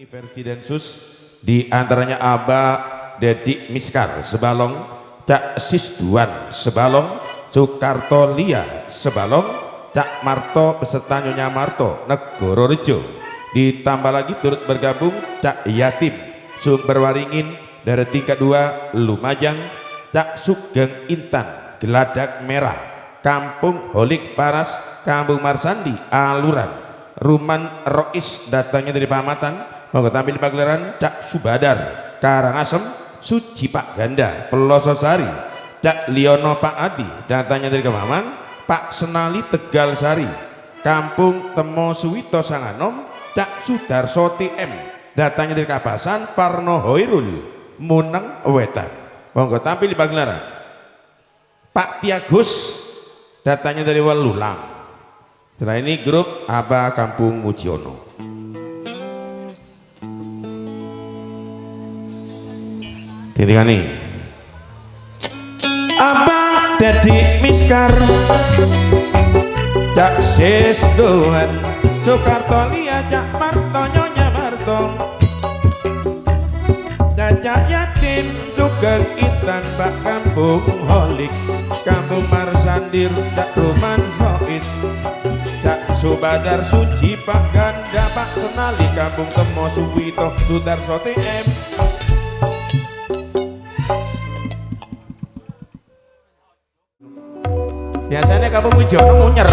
Versi Densus di antaranya Aba Dedik Miskar Sebalong, Cak Sisduan Sebalong, Soekarto Lia Sebalong, Cak Marto beserta Nyonya Marto Negoro Rejo. Ditambah lagi turut bergabung Cak Yatim Sumber Waringin dari tingkat 2 Lumajang, Cak Sugeng Intan Geladak Merah, Kampung Holik Paras, Kampung Marsandi Aluran, Ruman Rois datangnya dari Pamatan. Mau tampil di pagelaran Cak Subadar Karangasem, Suci Pak Ganda Pelososari, Cak Liono Pak Adi datangnya dari Kemamang, Pak Senali Tegal Sari, Kampung Temo Suwito Sanganom, Cak Sudarso TM datangnya dari Kapasan, Parno Hoirul Muneng Wetan. Monggo tampil di pagelaran Pak Tiagus datangnya dari Walulang. Setelah ini grup Aba Kampung Mujiono. Ketika nih Aba Dedik Miskar, Cak Sisduan, Soekarto Lia, Cak Marto Nyonya Marto, Cak Yatim Sugeng Intan, Pak Kampung Holik, Kampung Marsandir, Cak Ruman Rois, Cak Subadar Suci Pak Ganda, Pak Senali, Kampung Temo Suwito Sudarso TM. Biasanya Kampung Mujiono munyer.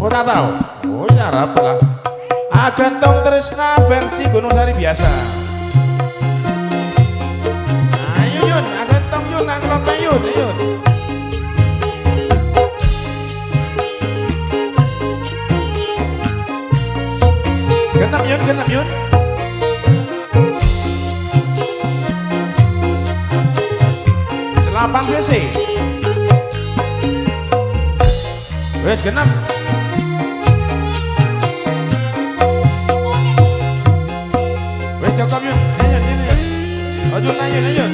Oh tak tahu. Oh ya Arab lah. Agantong Tresna versi Gunung Sari biasa. Ayo Yun, agantong Yun, angklok Yun, Yun. Genap Yun, genap Yun. Delapan cc. Wes genap. Wes cukup Yun. Ayun, ayun. Ayun, ayun, ayun.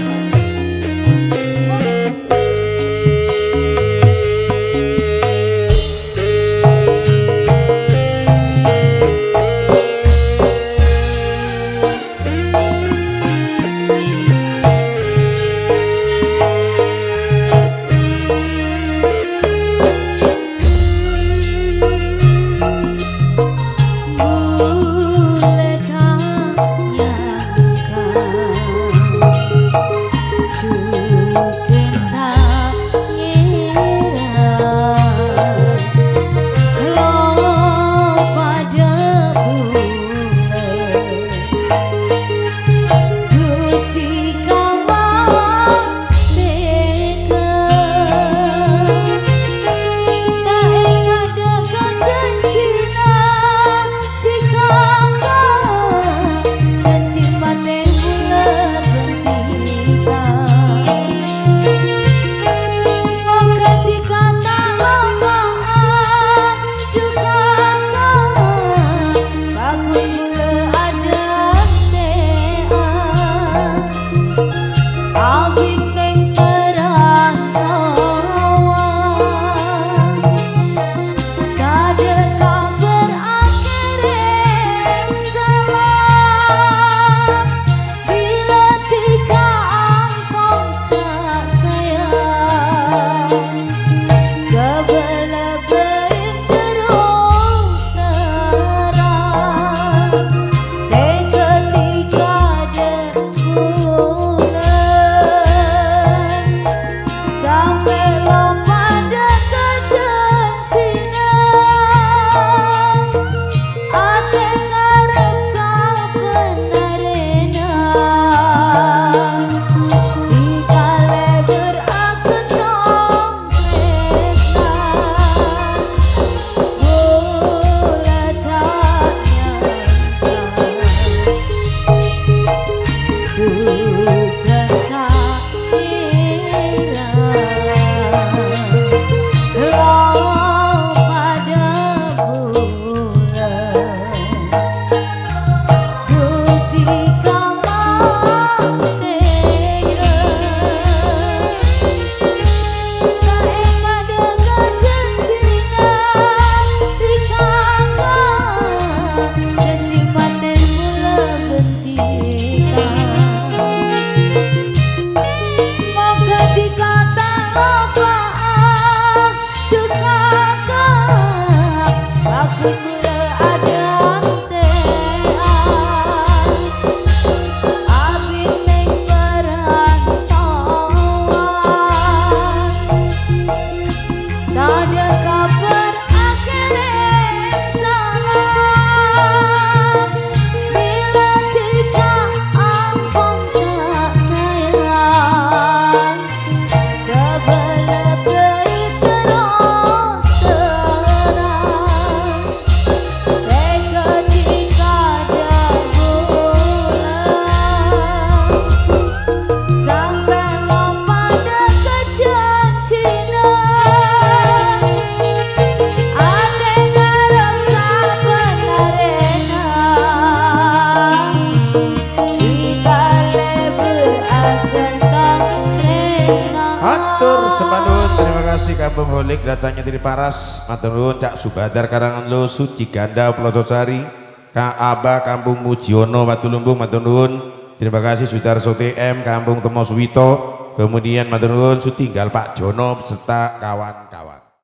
kasih Kampung Holik datangnya dari Paras. Matur nuwun Cak Subadar Karangan Lo, Suci Ganda Pelososari, Kak Aba Kampung Mujiono Watulumbu. Matur nuwun. Terima kasih Sudarso TM Kampung Temo Suwito. Kemudian matur nuwun sutinggal Pak Jono beserta kawan-kawan.